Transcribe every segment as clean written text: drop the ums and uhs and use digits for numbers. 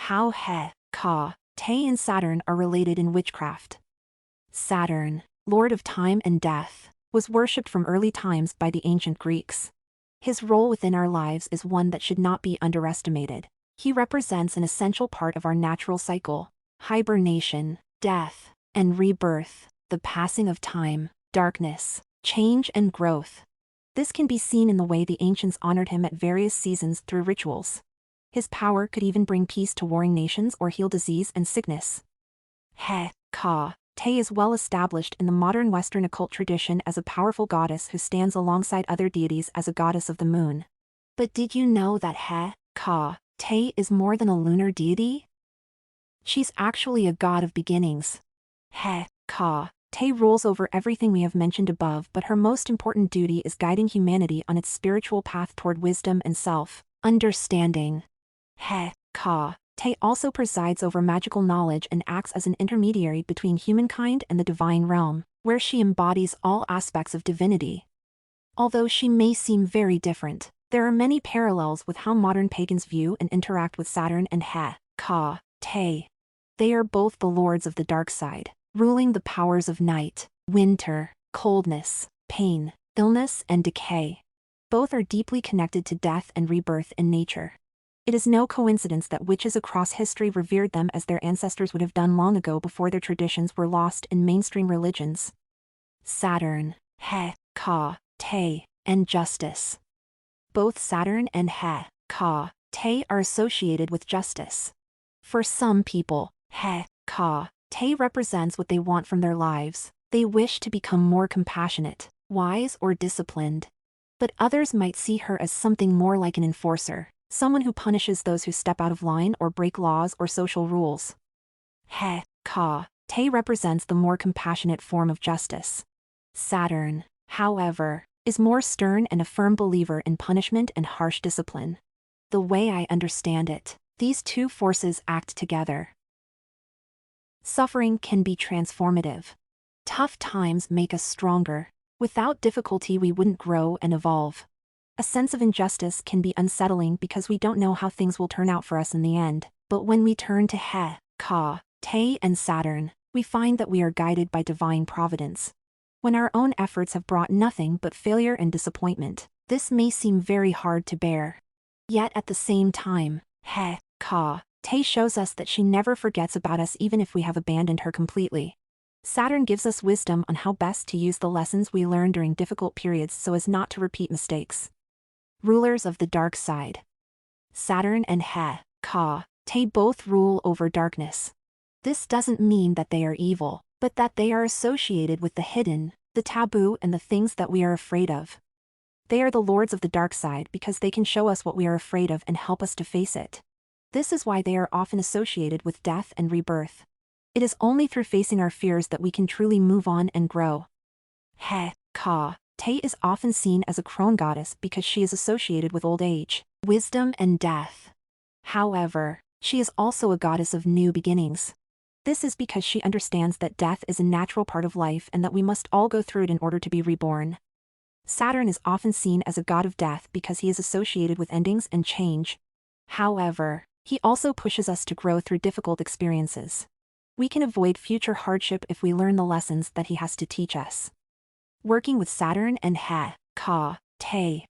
How Hekate and Saturn are related in witchcraft. Saturn, lord of time and death, was worshipped from early times by the ancient Greeks. His role within our lives is one that should not be underestimated. He represents an essential part of our natural cycle: hibernation, death, and rebirth, the passing of time, darkness, change and growth. This can be seen in the way the ancients honored him at various seasons through rituals. His power could even bring peace to warring nations or heal disease and sickness. Hekate is well established in the modern Western occult tradition as a powerful goddess who stands alongside other deities as a goddess of the moon. But did you know that Hekate is more than a lunar deity? She's actually a god of beginnings. Hekate rules over everything we have mentioned above, but her most important duty is guiding humanity on its spiritual path toward wisdom and self-understanding. Hekate also presides over magical knowledge and acts as an intermediary between humankind and the divine realm, where she embodies all aspects of divinity. Although she may seem very different, there are many parallels with how modern pagans view and interact with Saturn and Hekate. They are both the lords of the dark side, ruling the powers of night, winter, coldness, pain, illness, and decay. Both are deeply connected to death and rebirth in nature. It is no coincidence that witches across history revered them as their ancestors would have done long ago before their traditions were lost in mainstream religions. Saturn, Hekate, and justice. Both Saturn and Hekate are associated with justice. For some people, Hekate represents what they want from their lives. They wish to become more compassionate, wise, or disciplined. But others might see her as something more like an enforcer, someone who punishes those who step out of line or break laws or social rules. Hekate represents the more compassionate form of justice. Saturn, however, is more stern and a firm believer in punishment and harsh discipline. The way I understand it, these two forces act together. Suffering can be transformative. Tough times make us stronger. Without difficulty we wouldn't grow and evolve. A sense of injustice can be unsettling because we don't know how things will turn out for us in the end, but when we turn to Hekate and Saturn, we find that we are guided by divine providence. When our own efforts have brought nothing but failure and disappointment, this may seem very hard to bear. Yet at the same time, Hekate shows us that she never forgets about us even if we have abandoned her completely. Saturn gives us wisdom on how best to use the lessons we learn during difficult periods so as not to repeat mistakes. Rulers of the dark side. Saturn and Hekate both rule over darkness. This doesn't mean that they are evil, but that they are associated with the hidden, the taboo, and the things that we are afraid of. They are the lords of the dark side because they can show us what we are afraid of and help us to face it. This is why they are often associated with death and rebirth. It is only through facing our fears that we can truly move on and grow. Hekate is often seen as a crone goddess because she is associated with old age, wisdom, and death. However, she is also a goddess of new beginnings. This is because she understands that death is a natural part of life and that we must all go through it in order to be reborn. Saturn is often seen as a god of death because he is associated with endings and change. However, he also pushes us to grow through difficult experiences. We can avoid future hardship if we learn the lessons that he has to teach us. Working with Saturn and Hekate.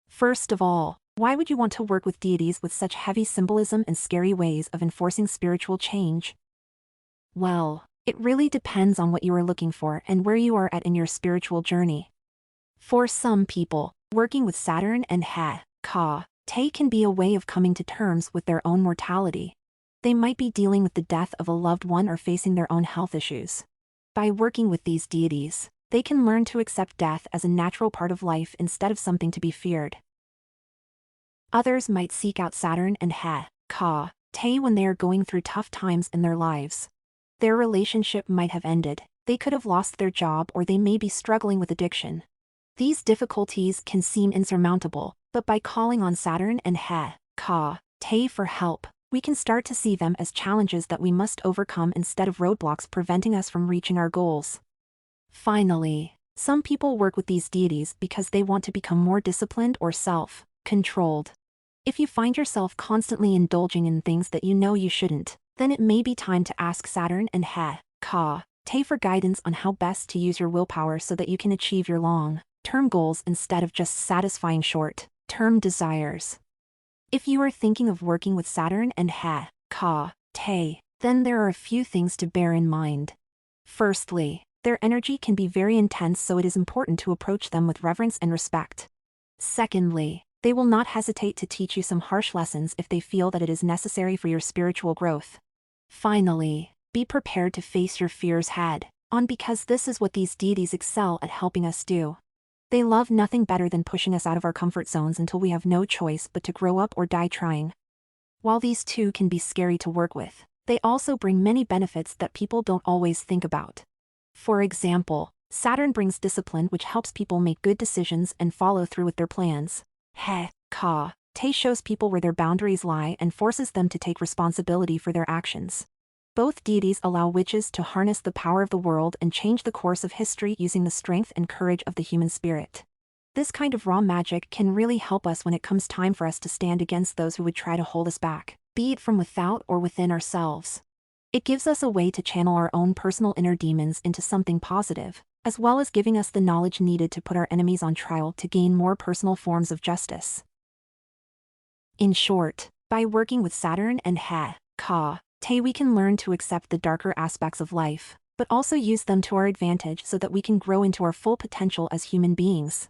First of all, why would you want to work with deities with such heavy symbolism and scary ways of enforcing spiritual change? Well, it really depends on what you are looking for and where you are at in your spiritual journey. For some people, working with Saturn and Hekate can be a way of coming to terms with their own mortality. They might be dealing with the death of a loved one or facing their own health issues. By working with these deities, they can learn to accept death as a natural part of life instead of something to be feared. Others might seek out Saturn and Hekate when they are going through tough times in their lives. Their relationship might have ended, they could have lost their job, or they may be struggling with addiction. These difficulties can seem insurmountable, but by calling on Saturn and Hekate for help, we can start to see them as challenges that we must overcome instead of roadblocks preventing us from reaching our goals. Finally, some people work with these deities because they want to become more disciplined or self-controlled. If you find yourself constantly indulging in things that you know you shouldn't, then it may be time to ask Saturn and Hekate for guidance on how best to use your willpower so that you can achieve your long-term goals instead of just satisfying short-term desires. If you are thinking of working with Saturn and Hekate, then there are a few things to bear in mind. Firstly, their energy can be very intense, so it is important to approach them with reverence and respect. Secondly, they will not hesitate to teach you some harsh lessons if they feel that it is necessary for your spiritual growth. Finally, be prepared to face your fears head on, because this is what these deities excel at helping us do. They love nothing better than pushing us out of our comfort zones until we have no choice but to grow up or die trying. While these two can be scary to work with, they also bring many benefits that people don't always think about. For example, Saturn brings discipline, which helps people make good decisions and follow through with their plans. Hekate shows people where their boundaries lie and forces them to take responsibility for their actions. Both deities allow witches to harness the power of the world and change the course of history using the strength and courage of the human spirit. This kind of raw magic can really help us when it comes time for us to stand against those who would try to hold us back, be it from without or within ourselves. It gives us a way to channel our own personal inner demons into something positive, as well as giving us the knowledge needed to put our enemies on trial to gain more personal forms of justice. In short, by working with Saturn and Hekate, we can learn to accept the darker aspects of life, but also use them to our advantage so that we can grow into our full potential as human beings.